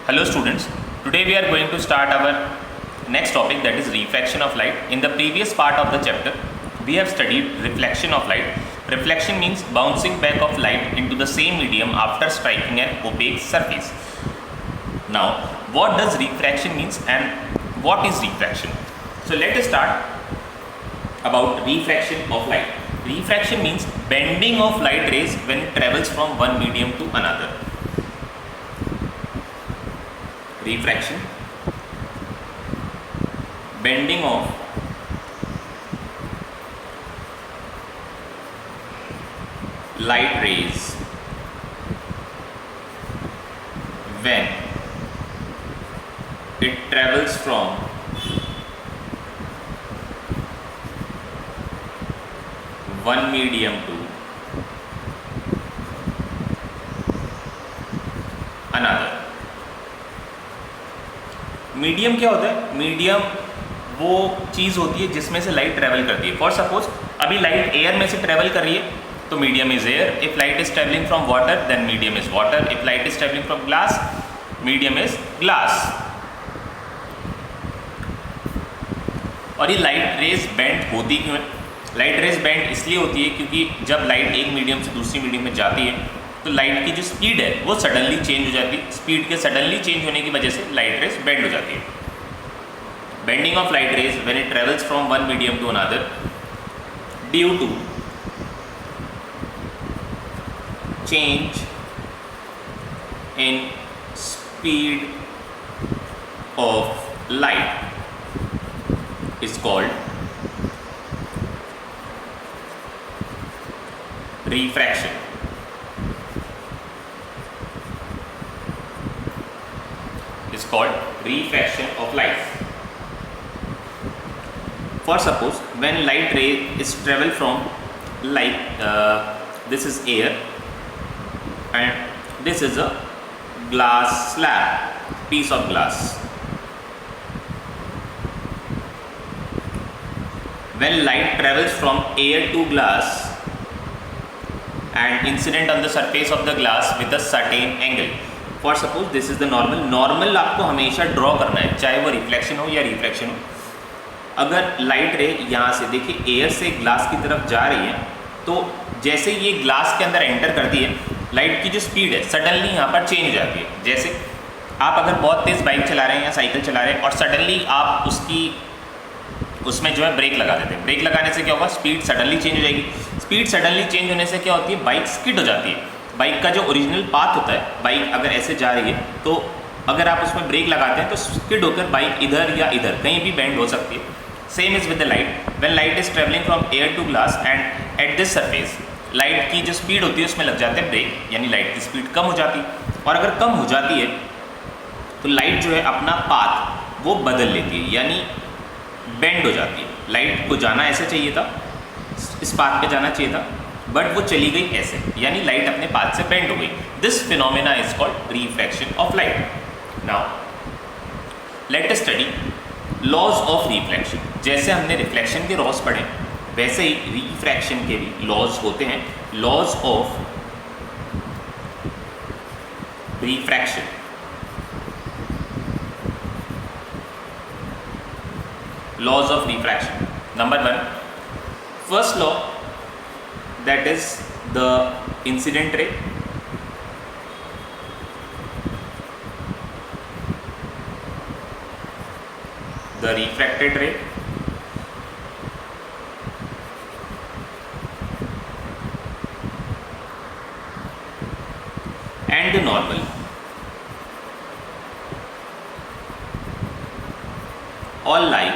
Hello students, today we are going to start our next topic, that is refraction of light. In the previous part of the chapter, we have studied reflection of light. Reflection means bouncing back of light into the same medium after striking an opaque surface. Now, what does refraction means and what is refraction? So let us start about refraction of light. Refraction means bending of light rays when it travels from one medium to another. Refraction, bending of light rays when it travels from one medium to another. Medium क्या होता है? Medium वो चीज़ होती है जिसमें से light travel करती है. फॉर सपोज अभी लाइट एयर में से ट्रैवल कर रही है तो medium is air. If light is travelling from water then medium is water. If light is travelling from glass medium is glass. और ये लाइट रेज बेंड होती क्यों है? लाइट रेज बेंड इसलिए होती है क्योंकि जब लाइट एक मीडियम से दूसरी मीडियम में जाती है तो लाइट की जो स्पीड है वो सडनली चेंज हो जाती है. स्पीड के सडनली चेंज होने की वजह से लाइट रेज बेंड हो जाती है. Bending of light rays when it travels from one medium to another due to change in speed of light is called refraction. Is called refraction of light. For suppose when light ray is travel from this is air and this is a glass slab, piece of glass. When light travels from air to glass and incident on the surface of the glass with a certain angle. For suppose this is the normal. Normal आपको हमेशा draw करना है, चाहे वो reflection हो या refraction हो. अगर लाइट रे यहाँ से देखिए एयर से ग्लास की तरफ जा रही है तो जैसे ये ग्लास के अंदर एंटर करती है लाइट की जो स्पीड है सडनली यहाँ पर चेंज हो जाती है. जैसे आप अगर बहुत तेज़ बाइक चला रहे हैं या साइकिल चला रहे हैं और सडनली आप उसमें जो है ब्रेक लगा देते हैं. ब्रेक लगाने से क्या होगा? स्पीड सडनली चेंज हो जाएगी. स्पीड सडनली चेंज होने से क्या होती है? बाइक स्किड हो जाती है. बाइक का जो ओरिजिनल पाथ होता है, बाइक अगर ऐसे जा रही है तो अगर आप उसमें ब्रेक लगाते हैं तो स्किड होकर बाइक इधर या इधर कहीं भी बेंड हो सकती है. Same is with the light. When light is travelling from air to glass and at this surface light की जो स्पीड होती है उसमें लग जाते हैं ब्रेक, यानी लाइट की स्पीड कम हो जाती है. और अगर कम हो जाती है तो लाइट जो है अपना पाथ वो बदल लेती है, यानी बेंड हो जाती है. लाइट को जाना ऐसे चाहिए था, इस पाथ पे जाना चाहिए था, बट वो चली गई ऐसे, यानी लाइट अपने पाथ से बेंड हो गई. This phenomena is called refraction of light. Now let us study laws of reflection. जैसे हमने रिफ्लेक्शन के लॉज पढ़े वैसे ही रिफ्रैक्शन के भी लॉज होते हैं. Laws of refraction. Laws of refraction. Number one, first law, that is the incident ray. The refracted ray. And the normal. All lie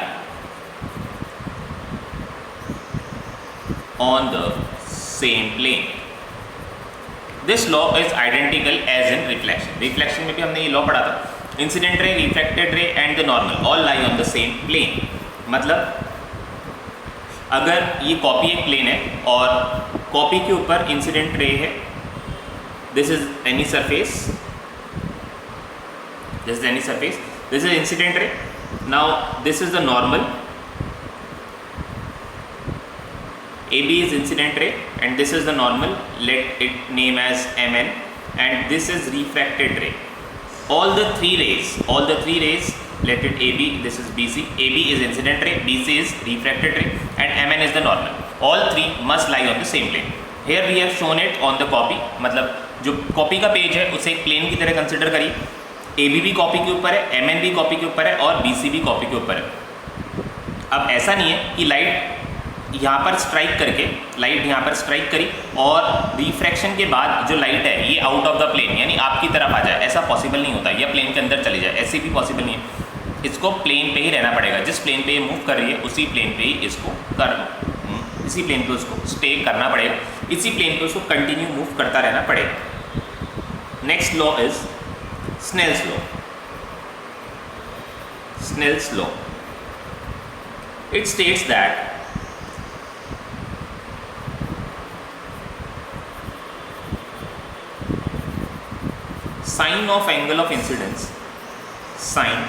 on the same plane. This law is identical as in reflection. Reflection में भी हमने ये law पढ़ा था. Incident ray, refracted ray and the normal all lie on the same plane. मतलब अगर ये copy एक प्लेन है और कॉपी के ऊपर इंसिडेंट रे है, this is any surface, this is incident ray. Now this is the normal. AB is incident ray and this is the normal, let it name as MN, and this is refracted ray. all the three rays, let it AB, this is BC, AB is incident ray, BC is refracted ray, and MN is the normal. All three must lie on the same plane. Here we have shown it on the copy, मतलब जो copy का page है उसे एक plane की तरह consider करिए. AB भी कॉपी के ऊपर है, MN भी कॉपी के ऊपर है और BC भी कॉपी के ऊपर है. अब ऐसा नहीं है कि लाइट यहाँ पर स्ट्राइक करके, लाइट यहाँ पर स्ट्राइक करी और रिफ्रैक्शन के बाद जो लाइट है ये आउट ऑफ द प्लेन यानी आपकी तरफ आ जाए, ऐसा पॉसिबल नहीं होता. या प्लेन के अंदर चली जाए, ऐसे भी पॉसिबल नहीं है. इसको प्लेन पे ही रहना पड़ेगा. जिस प्लेन पे ये मूव कर रही है उसी प्लेन पे ही इसको इसी प्लेन पे उसको स्टे करना पड़ेगा, इसी प्लेन पे उसको कंटिन्यू मूव करता रहना पड़ेगा. Next law is Snell's law. Snell's law, it states that sine of angle of incidence, sine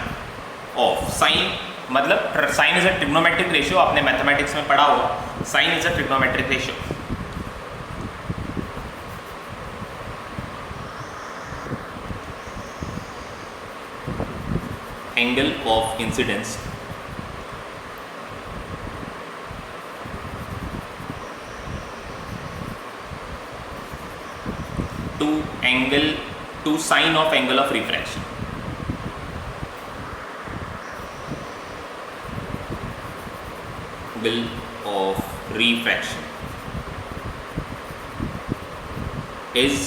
मतलब sine is a trigonometric ratio. आपने मैथमेटिक्स में पढ़ा होगा, sine is a trigonometric ratio. Angle of incidence to sine of angle of refraction. Angle of refraction is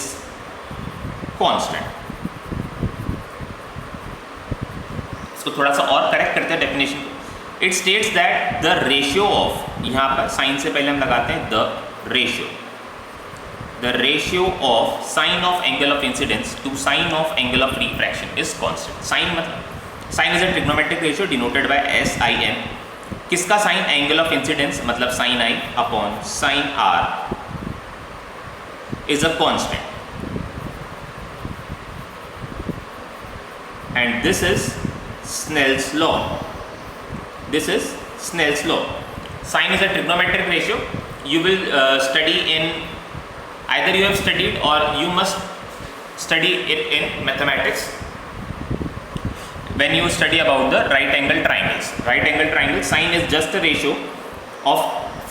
constant. इसको थोड़ा सा और correct करते हैं डेफिनेशन को. It states that the ratio of, यहाँ पर साइन से पहले हम लगाते हैं the ratio of sine of angle of incidence to sine of angle of refraction is constant. Sine is a trigonometric ratio denoted by sin. किसका sign? Angle of incidence मतलब sin I upon sin R is a constant, and this is Snell's law. Sine is a trigonometric ratio. You will study in, either you have studied or you must study it in mathematics when you study about the right angle triangles. Right angle triangle, sine is just the ratio of,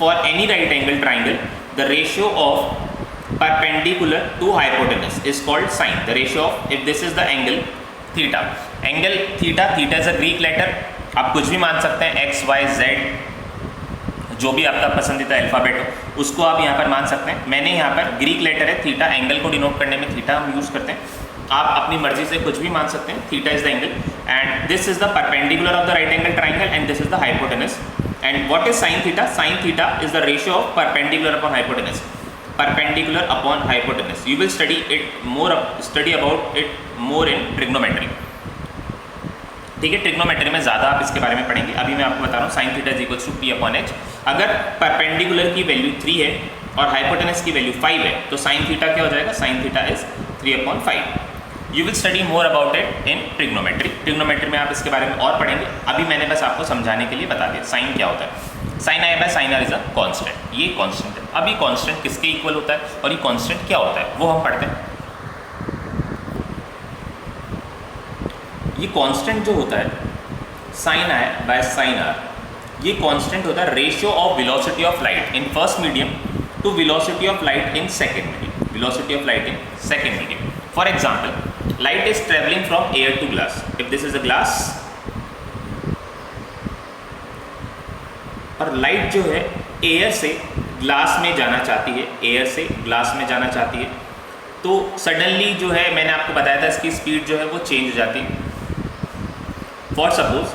for any right angle triangle, the ratio of perpendicular to hypotenuse is called sine. The ratio of, if this is the angle theta, theta is a Greek letter. आप कुछ भी मान सकते हैं, x, y, z, जो भी आपका पसंदीदा अल्फ़ाबेट हो उसको आप यहाँ पर मान सकते हैं. मैंने यहाँ पर ग्रीक लेटर है थीटा, एंगल को डिनोट करने में थीटा हम यूज़ करते हैं. आप अपनी मर्जी से कुछ भी मान सकते हैं. Theta is the angle and this is the perpendicular of the right angle triangle and this is the hypotenuse. And what is sine theta? Sign theta is the ratio of perpendicular upon hypotenuse. Perpendicular upon hypotenuse, you will study about it more in trigonometry. ठीक है, trigonometry में ज़्यादा आप इसके बारे में पढ़ेंगे. अभी मैं आपको बता रहा हूँ sine theta is equals to P upon H. अगर परपेंडिकुलर की वैल्यू 3 है और हाइपोटेनस की वैल्यू 5 है तो साइन थीटा क्या हो जाएगा? Sign theta is 3/5. You will study more about it in trigonometry. Trigonometry में आप इसके बारे में और पढ़ेंगे. अभी मैंने बस आपको समझाने के लिए बता दिया साइन क्या होता है. Sine i by sine r is a constant. ये कॉन्स्टेंट है. अब ये कॉन्स्टेंट किसके इक्वल होता है और ये कॉन्स्टेंट क्या होता है वो हम पढ़ते हैं. ये कांस्टेंट जो होता है sine i by sine are, ये कांस्टेंट होता है ratio of velocity of light in first medium to velocity of light in second medium. Velocity of light in second medium. For example, light is travelling from air to glass. If this is a glass और light जो है air से glass में जाना चाहती है, air से glass में जाना चाहती है, तो सडनली जो है मैंने आपको बताया था इसकी स्पीड जो है वो चेंज हो जाती है. फॉर सपोज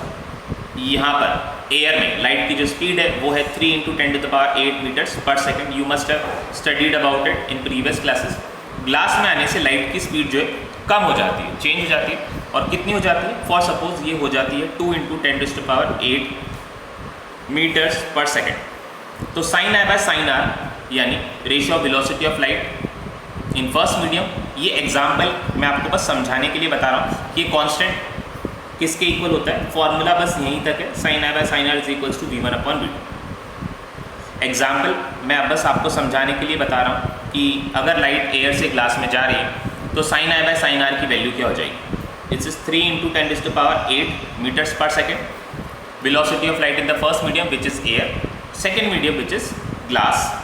यहाँ पर एयर में लाइट की जो स्पीड है वो है 3 × 10⁸ metres per second. You must have studied about it in previous classes. Glass में आने से लाइट की स्पीड जो है कम हो जाती है, चेंज हो जाती है. और कितनी हो जाती है? फॉर सपोज ये हो जाती है 2 × 10⁸ मीटर्स पर सेकेंड. तो sine i by sine r यानी ratio of velocity of light in first medium. ये एग्जाम्पल मैं आपको बस समझाने के लिए बता रहा हूँ कि कांस्टेंट किसके इक्वल होता है. फॉर्मूला बस यहीं तक है, sine i by sine r is equals to v1/v2. Example मैं अब बस आपको समझाने के लिए बता रहा हूँ कि अगर लाइट एयर से ग्लास में जा रही है तो sine i by sine r की वैल्यू क्या हो जाएगी. It is 3 into 10 raised to power 8 meters per second. Velocity of light in the first medium, which is air. Second medium, which is glass,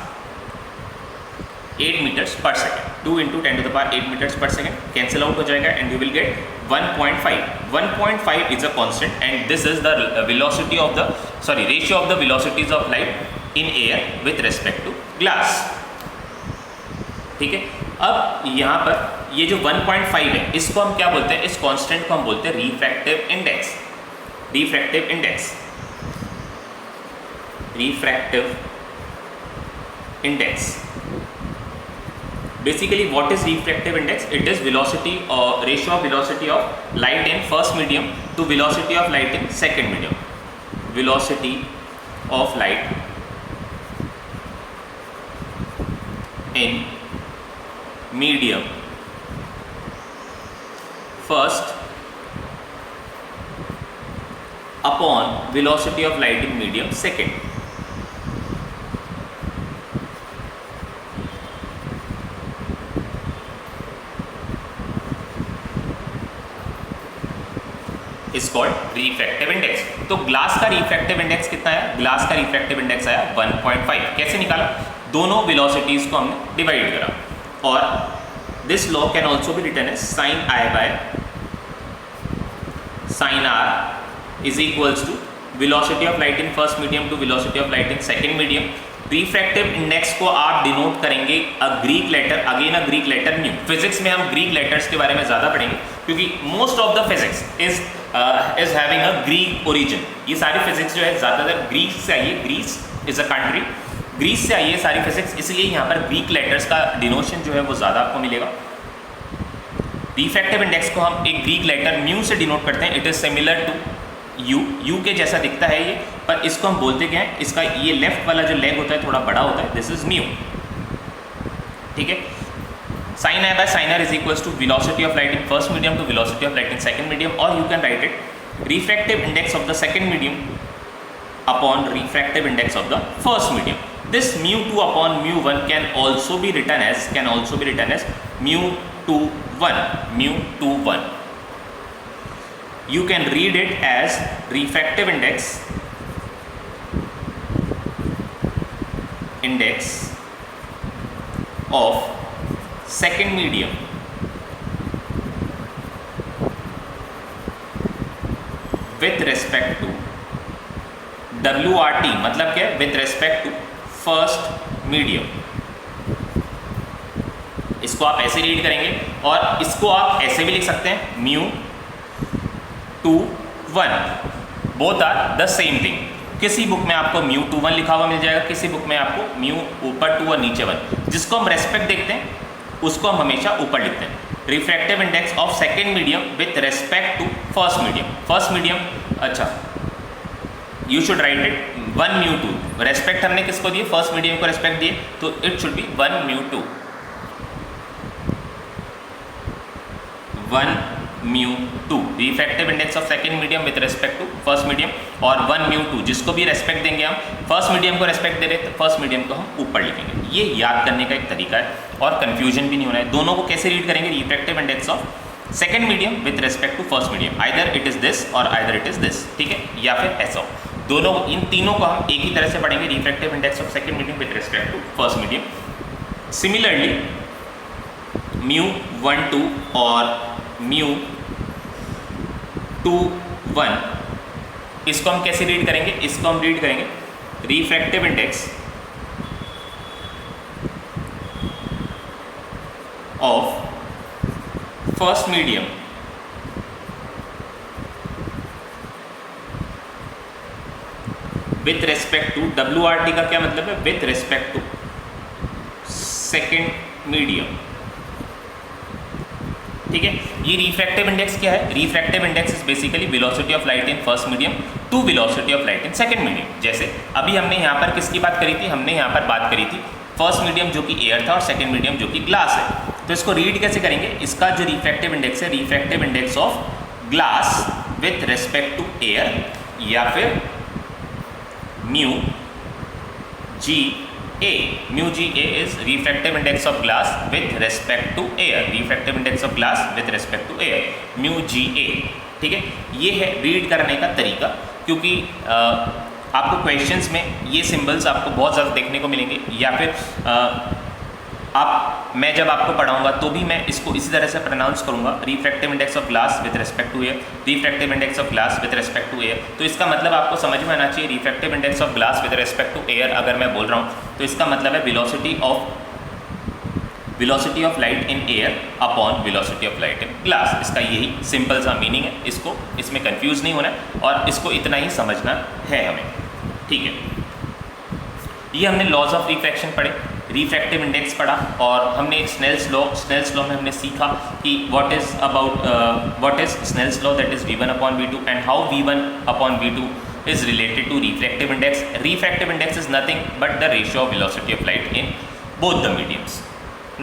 8 meters per second. 2 into 10 to the power 8 meters per second. Cancel out हो जाएगा and you will get 1.5. 1.5 is a constant and this is the velocity of the ratio of the velocities of light in air with respect to glass. ठीक है, अब यहाँ पर ये जो 1.5 है इसको हम क्या बोलते हैं, इस कांस्टेंट को हम बोलते हैं refractive index. Refractive index, refractive index. Basically, what is refractive index? It is velocity or ratio of velocity of light in first medium to velocity of light in second medium. Velocity of light in medium first upon velocity of light in medium second. Is called refractive index. तो glass का refractive index कितना है? Glass का refractive index आया 1.5. कैसे निकाला? दोनों velocities को हमने डिवाइड करा और this law can also be written as sine i by sine r is equals to velocity of light in first medium to velocity of light in second medium. Refractive index को आप denote करेंगे a Greek letter, again a Greek letter nu. Physics में हम Greek letters के बारे में ज़्यादा पढ़ेंगे क्योंकि most of the physics is having a Greek origin. ये सारी फिजिक्स जो है ज़्यादातर ग्रीस से आई है. Greece is a country, Greece से आई है सारी फिजिक्स, इसलिए यहाँ पर ग्रीक लेटर्स का डिनोशन जो है वो ज़्यादा आपको मिलेगा. रिफ्रैक्टिव इंडेक्स को हम एक ग्रीक लेटर म्यू से डिनोट करते हैं. It is similar to u के जैसा दिखता है ये, पर इसको हम बोलते क्या है, इसका ये लेफ्ट वाला जो लेग होता है थोड़ा बड़ा होता है. This is mu. ठीक है, sine i by sine r is equals to velocity of light in first medium to velocity of light in second medium, और you can write it refractive index of the second medium upon refractive index of the first medium. This mu2 upon mu1 can also be written as mu21, mu21. You can read it as refractive index of second medium with respect to WRT. मतलब क्या है? with respect to first medium. इसको आप ऐसे read करेंगे और इसको आप ऐसे भी लिख सकते हैं mu 2 1. Both are the same thing. किसी बुक में आपको म्यू 2 1 लिखा हुआ मिल जाएगा, किसी बुक में आपको म्यू ऊपर 2 और नीचे 1. जिसको हम रेस्पेक्ट देखते हैं उसको हम हमेशा ऊपर लिखते हैं. Refractive index of second medium with respect to first medium. First medium, अच्छा you should write it 1 mu2. Respect हमने किसको दिए? फर्स्ट मीडियम को रेस्पेक्ट दिए, तो it should be 1 mu2. 1 mu2 refractive index of second medium with respect to first medium, और 1 mu2 जिसको भी रेस्पेक्ट देंगे हम, फर्स्ट मीडियम को रेस्पेक्ट दे रहे तो फर्स्ट मीडियम को हम ऊपर लिखेंगे. ये याद करने का एक तरीका है और कन्फ्यूजन भी नहीं होना है. दोनों को कैसे रीड करेंगे? Refractive index of second medium with respect to first medium. Either it is this or either it is this. ठीक है, या फिर ऐसा. दोनों, इन तीनों को हम एक ही तरह से पढ़ेंगे. Refractive index of second medium with respect to first medium. Similarly mu12 और mu21 इसको हम कैसे रीड करेंगे? इसको हम रीड करेंगे refractive index of first medium with respect to WRT का क्या मतलब है? With respect to second medium. ठीक है, ये रिफ्रैक्टिव इंडेक्स क्या है? Refractive index is basically velocity of light in first medium to velocity of light in second medium. जैसे अभी हमने यहाँ पर किसकी बात करी थी? हमने यहाँ पर बात करी थी फर्स्ट मीडियम जो कि एयर था और सेकेंड मीडियम जो कि ग्लास है. तो इसको रीड कैसे करेंगे? इसका जो रिफ्रैक्टिव इंडेक्स है, refractive index of glass with respect to air, या फिर mu G A. Mu G A is refractive index of glass with respect to air. Refractive index of glass with respect to air. Mu G A. ठीक है, ये है read करने का तरीका, क्योंकि आपको क्वेश्चंस में ये सिंबल्स आपको बहुत ज़्यादा देखने को मिलेंगे, या फिर मैं जब आपको पढ़ाऊंगा तो भी मैं इसको इसी तरह से प्रोनाउंस करूंगा, refractive index of glass with respect to air, refractive index of glass with respect to air. तो इसका मतलब आपको समझ में आना चाहिए, refractive index of glass with respect to air अगर मैं बोल रहा हूँ तो इसका मतलब है velocity of light in air upon velocity of light in glass. इसका यही सिंपल सा मीनिंग है, इसमें कंफ्यूज नहीं होना है और इसको इतना ही समझना है हमें, ठीक है। ये हमने लॉज ऑफ रिफ्रैक्शन पढ़े, रिफ्रैक्टिव इंडेक्स पढ़ा, और हमने स्नेल्स लॉ में हमने सीखा कि what is Snell's law, that is v1 upon v2 and how v1 upon v2 is related to refractive index. Refractive index is nothing but the ratio of velocity of light in both the mediums.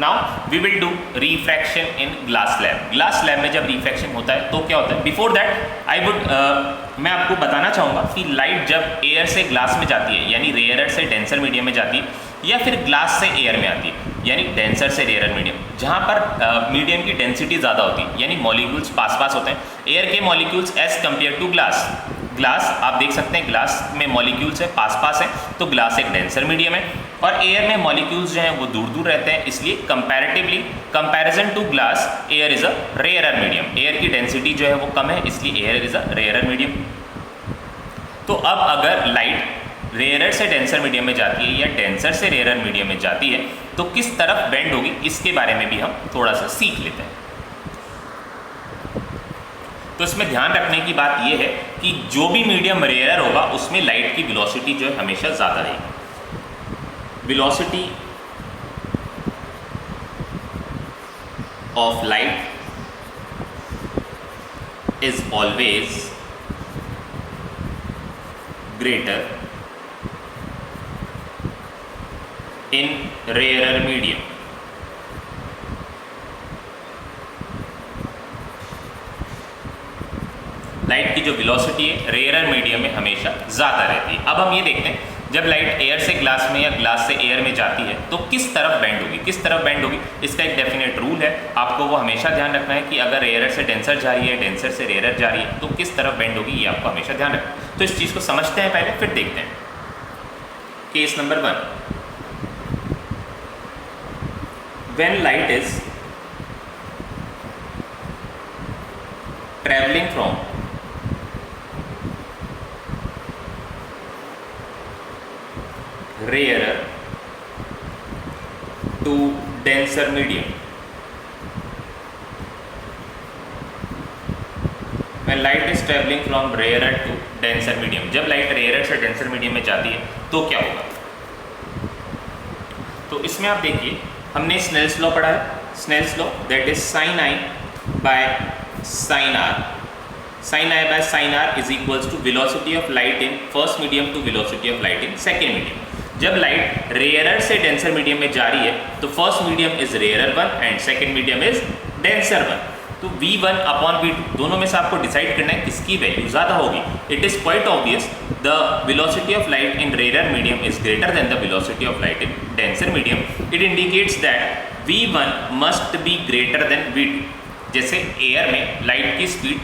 Now we will do refraction in glass lab. Glass lab में जब refraction होता है तो क्या होता है? Before that I would मैं आपको बताना चाहूँगा कि लाइट जब एयर से ग्लास में जाती है, यानी रेयरर से डेंसर मीडियम में जाती है, या फिर ग्लास से एयर में आती है, यानी डेंसर से रेयरर मीडियम, जहाँ पर मीडियम की डेंसिटी ज़्यादा होती है, यानी मॉलिक्यूल्स पास होते हैं। एयर के molecules as compare to glass आप देख सकते हैं, ग्लास में मॉलिक्यूल्स है पास है, तो ग्लास एक डेंसर मीडियम है, और एयर में मॉलिक्यूल्स जो हैं वो दूर रहते हैं, इसलिए comparison to glass air is a rarer medium. Air की डेंसिटी जो है वो कम है, इसलिए air is a rarer medium. तो अब अगर लाइट रेयरर से डेंसर मीडियम में जाती है या डेंसर से रेयरर मीडियम में जाती है तो किस तरफ बेंड होगी, इसके बारे में भी हम थोड़ा सा सीख लेते हैं। तो इसमें ध्यान रखने की बात यह है कि जो भी मीडियम रेयरर होगा उसमें लाइट की वेलोसिटी जो है हमेशा ज़्यादा रहेगी। Velocity of light is always greater in rarer medium. Light की जो वेलोसिटी है रेयरर मीडियम में हमेशा ज़्यादा रहती है। अब हम ये देखते हैं जब लाइट एयर से ग्लास में या ग्लास से एयर में जाती है तो किस तरफ बेंड होगी, इसका एक डेफिनेट रूल है, आपको वो हमेशा ध्यान रखना है कि अगर रेयरर से डेंसर जा रही है, डेंसर से रेयरर जा रही है तो किस तरफ बेंड होगी, ये आपको हमेशा ध्यान रखना है। तो इस चीज़ को समझते हैं पहले, फिर देखते हैं। Case number 1, when light is travelling from rarer to denser medium, when light is traveling from rarer to denser medium, जब लाइट रेयरर से डेंसर मीडियम में जाती है तो क्या होगा। तो इसमें आप देखिए हमने स्नेल्स लॉ पढ़ा है, Snell's law that is sin I by sin R, sin I by sin R is equals to velocity of light in first medium to velocity of light in second medium। जब light rarer से denser medium में जा रही है तो first medium is rarer one and second medium is denser one. तो v1 upon v2 दोनों में से आपको डिसाइड करना है किसकी वैल्यू ज़्यादा होगी। It is quite obvious the velocity of light in rarer medium is greater then the velocity of light in denser medium. It indicates that v1 must be greater than v2। जैसे air में light की speed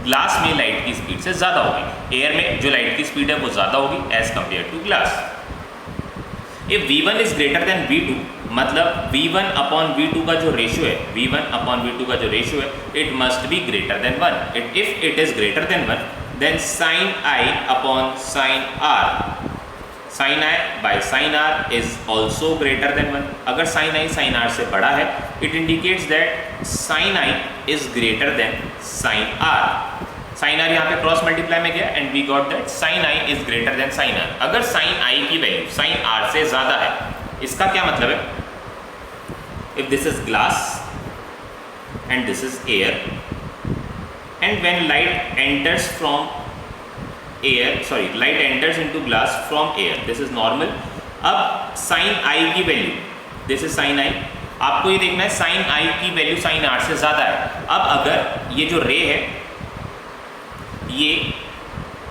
glass में light की speed से ज़्यादा होगी, air में जो लाइट की स्पीड है वो ज़्यादा होगी as compare to glass. If v1 is greater than v2 मतलब v1 अपॉन v2 का जो रेशियो है, v1 अपॉन v2 का जो रेशियो है, it must be greater than 1। If it is greater than 1 then sin I upon sin R, sin I by sin R is also greater than 1। अगर sin I sin R से बड़ा है it indicates that sin I is greater than sin R। Sine R यहाँ पे cross multiply में गया and we got that sine I is greater than sine R. अगर sine I की value sign are से ज़्यादा है, इसका क्या मतलब है, if this is glass and this is air and when light enters from air, sorry light enters into glass from air, this is normal. अब साइन आई की वैल्यू, दिस इज साइन आई, आपको ये देखना है साइन आई की value sign are से ज़्यादा है। अब अगर ये जो रे है ये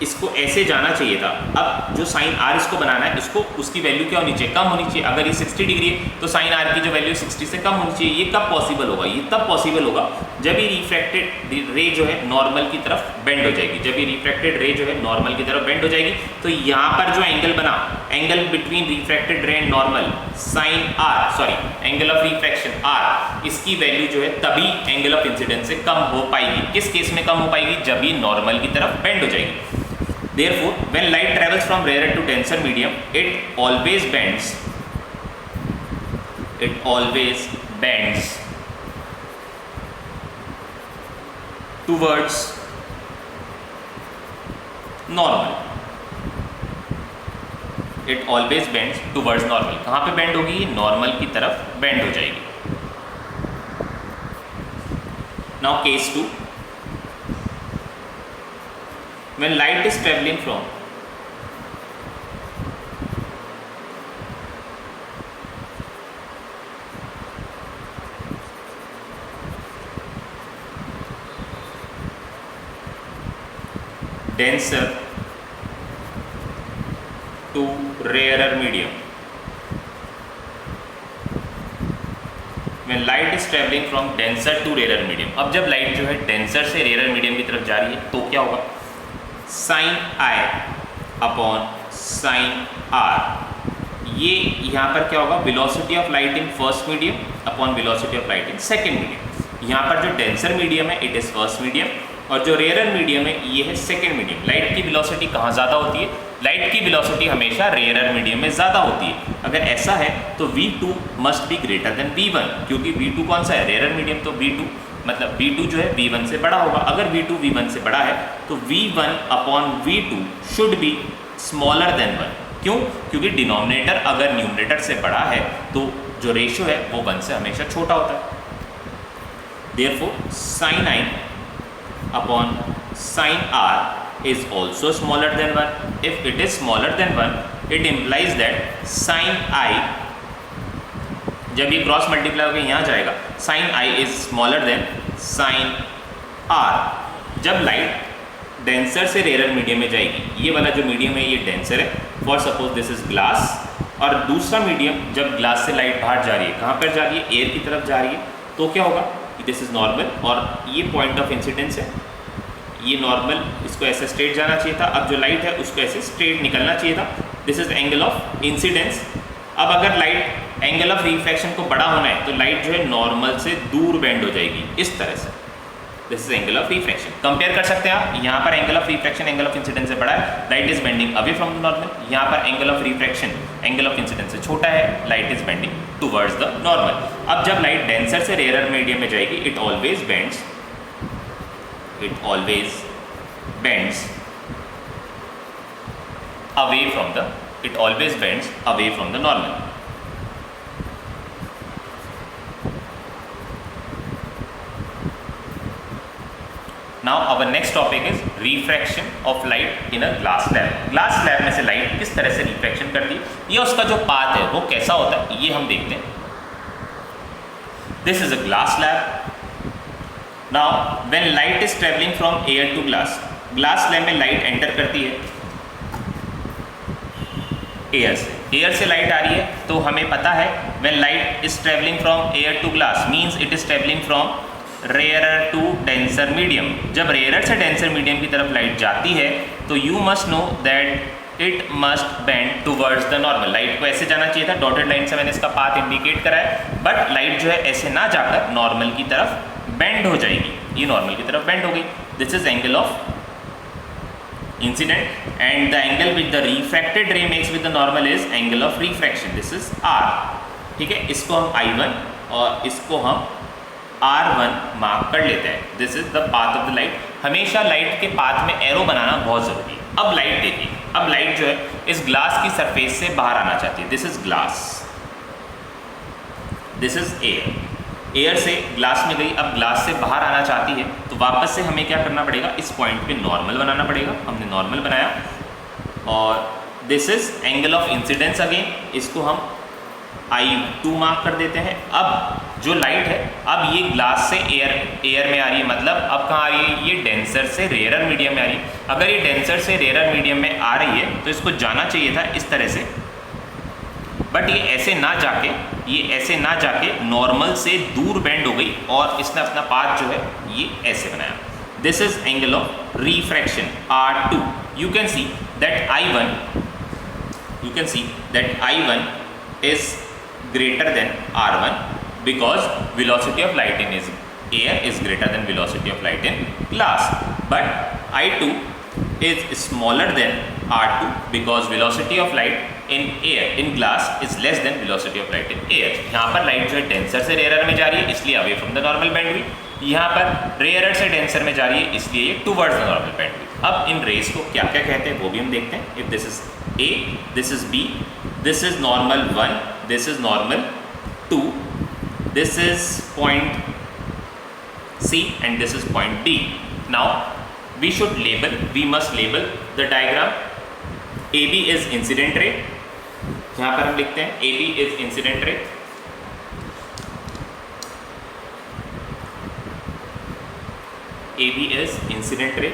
इसको ऐसे जाना चाहिए था। अब जो साइन आर इसको बनाना है, इसको उसकी वैल्यू क्या होनी चाहिए, कम होनी चाहिए। अगर ये 60 डिग्री है तो साइन आर की जो वैल्यू 60 से कम होनी चाहिए। ये कब पॉसिबल होगा, ये तब पॉसिबल होगा जब ये रिफ्रैक्टेड रे जो है नॉर्मल की तरफ बेंड हो जाएगी। जब ये रिफ्रैक्टेड रे जो है नॉर्मल की तरफ बेंड हो जाएगी तो यहाँ पर जो एंगल बना, angle between refracted ray and normal, sine R, sorry angle of refraction R, इसकी वैल्यू जो है तभी एंगल ऑफ इंसिडेंस से कम हो पाएगी। किस केस में कम हो पाएगी, जब ये नॉर्मल की तरफ बेंड हो जाएगी। Therefore, when light travels from rarer to denser medium, it always bends. It always bends towards normal. It always bends towards normal. कहाँ पे bend होगी, नॉर्मल की तरफ bend हो जाएगी। Now case 2. When light is traveling from denser to rarer medium, when light is traveling from denser to rarer medium, अब जब light जो है डेंसर से रेयर मीडियम की तरफ जा रही है तो क्या होगा, sine I upon sine are, ये यहाँ पर क्या होगा, velocity of light in first medium upon velocity of light in second medium. यहाँ पर जो डेंसर मीडियम है इट इज़ फर्स्ट मीडियम और जो रेयर मीडियम है ये है सेकेंड मीडियम। लाइट की वेलोसिटी कहाँ ज़्यादा होती है, लाइट की वेलोसिटी हमेशा रेयर मीडियम में ज़्यादा होती है। अगर ऐसा है तो V2 must be greater than V1, क्योंकि V2 कौन सा है, रेयर मीडियम, तो V2 मतलब V2 जो है V1 से बड़ा होगा। अगर V2 V1 से बड़ा है तो V1 upon V2 should be smaller than 1। क्यों, क्योंकि डिनोमिनेटर अगर न्यूमरेटर से बड़ा है तो जो रेशियो है वो 1 से हमेशा छोटा होता है। Therefore sine I upon sine r is also smaller than 1। If it is smaller than 1 it implies that sine i, जब ये क्रॉस मल्टीप्लाई होकर यहाँ जाएगा, sine I is smaller than sine r. जब लाइट डेंसर से rare medium में जाएगी, ये वाला जो मीडियम है ये डेंसर है, for suppose this is glass, और दूसरा मीडियम जब ग्लास से लाइट बाहर जा रही है, कहाँ पर जा रही है, एयर की तरफ जा रही है, तो क्या होगा, दिस इज नॉर्मल और ये पॉइंट ऑफ इंसिडेंस है, ये नॉर्मल, इसको ऐसे स्ट्रेट जाना चाहिए था। अब जो लाइट है उसको ऐसे स्ट्रेट निकलना चाहिए था, this is angle of incidence. अब अगर लाइट एंगल ऑफ रिफ्रैक्शन को बड़ा होना है तो लाइट जो है नॉर्मल से दूर बेंड हो जाएगी इस तरह से, this is angle of refraction. Compare कर सकते हैं आप, यहाँ पर angle of refraction angle of incidence से बड़ा है, light is bending away from normal. यहाँ पर angle of refraction angle of incidence से छोटा है, light is bending towards the normal. अब जब लाइट डेंसर से रेयर मीडियम में जाएगी, it always bends away from the, it always bends away from the normal. Now our next topic is refraction of light in a glass slab. Glass slab में से light किस तरह से refraction करती है, ये उसका जो पाथ है वो कैसा होता है, ये हम देखते हैं। This is a glass slab. Now when light is traveling from air to glass, glass slab में लाइट एंटर करती है एयर से, एयर से लाइट आ रही है तो हमें पता है when light is traveling from air to glass means it is traveling from rarer to denser medium। जब रेयर से डेंसर मीडियम की तरफ लाइट जाती है तो you must know that it must bend towards the normal। Light को ऐसे जाना चाहिए था, डॉटेड लाइन से मैंने इसका पाथ इंडिकेट करा है, बट लाइट जो है ऐसे ना जाकर नॉर्मल की तरफ बेंड हो जाएगी, ये नॉर्मल की तरफ बेंड हो गई। This is angle of incident and the angle which the refracted ray makes with the normal is angle of refraction, this is r। ठीक है, इसको हम I1 और इसको हम R1 मार्क कर लेते हैं। This is the path of the light. हमेशा लाइट के पाथ में एरो बनाना बहुत ज़रूरी है। अब लाइट देखिए, अब लाइट जो है इस ग्लास की सरफेस से बाहर आना चाहती है, this is glass, this is air, air से ग्लास में गई, अब ग्लास से बाहर आना चाहती है तो वापस से हमें क्या करना पड़ेगा, इस पॉइंट पे नॉर्मल बनाना पड़ेगा। हमने नॉर्मल बनाया और this is angle of incidence again, इसको हम I2 मार्क कर देते हैं। अब जो लाइट है अब ये ग्लास से एयर में आ रही है, मतलब अब कहाँ आ रही है, ये डेंसर से रेयरर मीडियम में आ रही है। अगर ये डेंसर से रेयरर मीडियम में आ रही है तो इसको जाना चाहिए था इस तरह से, बट ये ऐसे ना जाके नॉर्मल से दूर बेंड हो गई और इसने अपना पाथ जो है ये ऐसे बनाया। This is angle of refraction R2। You can see that I1 is greater than R1 because velocity of light in air is greater than velocity of light in glass, but I2 is smaller than R2 because velocity of light in glass is less than velocity of light in air। यहाँ पर light जो है denser से rarer में जा रही है इसलिए away from the normal band हुई, यहाँ पर रेयरर से डेंसर में जा रही है इसलिए ये टुवर्ड्स द नॉर्मल बैंड हुई। अब इन रेस को क्या क्या कहते हैं वो भी हम देखते हैं। If this is A, this is B, this is normal 1, this is normal 2, this is point C and this is point D। Now we must label the diagram। AB is incident ray, यहाँ पर हम लिखते हैं AB is incident ray, AB is incident ray,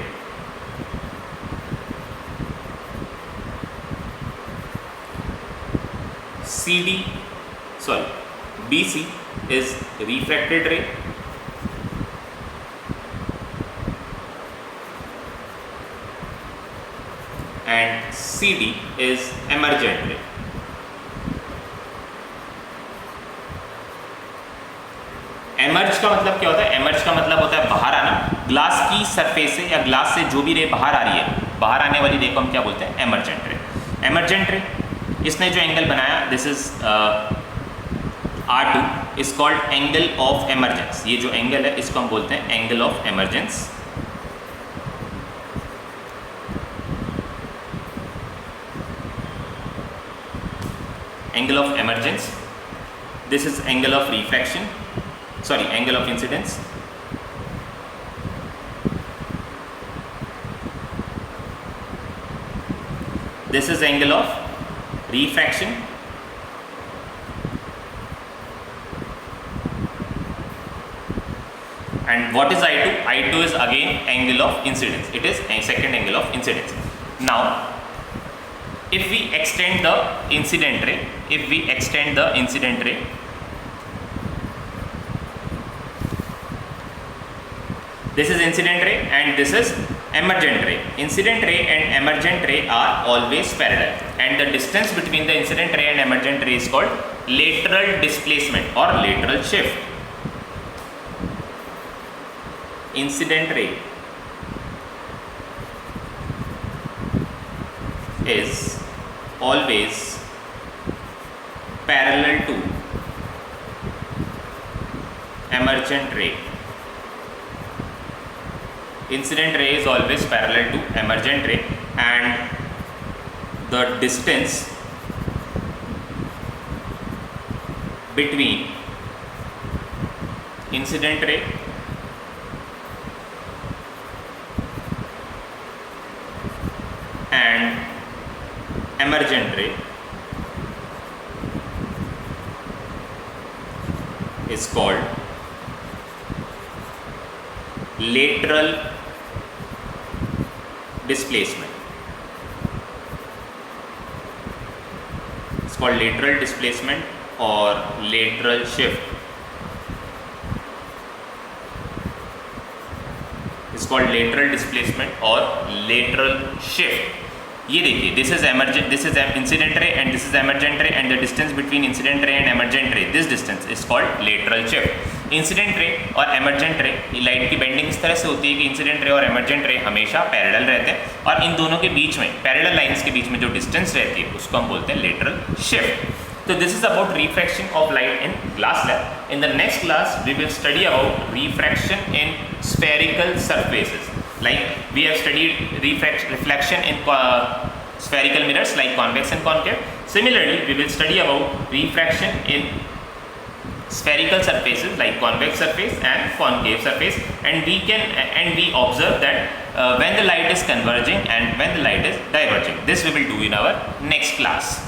BC is refracted ray, and CD is emergent ray। Emerge का मतलब क्या होता है? एमर्ज का मतलब होता है बाहर आना, ग्लास की सरफेस से या ग्लास से जो भी रे बाहर आ रही है, बाहर आने वाली रे को हम क्या बोलते हैं? एमर्जेंट रे। एमर्जेंट रे इसने जो एंगल बनाया this is R2 is called angle of emergence. ये जो एंगल है इसको हम बोलते हैं angle of emergence. Angle of emergence, this is angle of refraction, sorry angle of incidence. This is angle of refraction, and what is I2? I2 is again angle of incidence, it is a second angle of incidence। Now if we extend the incident ray, this is incident ray and this is emergent ray। Incident ray and emergent ray are always parallel and the distance between the incident ray and emergent ray is called lateral displacement or lateral shift। Incident ray is always parallel to emergent ray। Incident ray is always parallel to emergent ray and the distance between incident ray and emergent ray is called lateral displacement। It's called lateral displacement or lateral shift। It's called lateral displacement or lateral shift। ये देखिए this is incident ray and this is emergent ray and the distance between incident ray and emergent ray, this distance is called lateral shift. Incident ray और emergent रे light की bending इस तरह से होती है कि इंसिडेंट रे और एमरजेंट रे हमेशा पैरेलल रहते हैं और इन दोनों के बीच में पैरेलल लाइंस के बीच में जो डिस्टेंस रहती है उसको हम बोलते हैं lateral shift. So this is about refraction of light in glass lab. In the next class, we will study about refraction in spherical surfaces. Like we have studied reflection in spherical mirrors like convex and concave. Similarly, we will study about refraction in spherical surfaces like convex surface and concave surface, and we observe that when the light is converging and when the light is diverging. This we will do in our next class.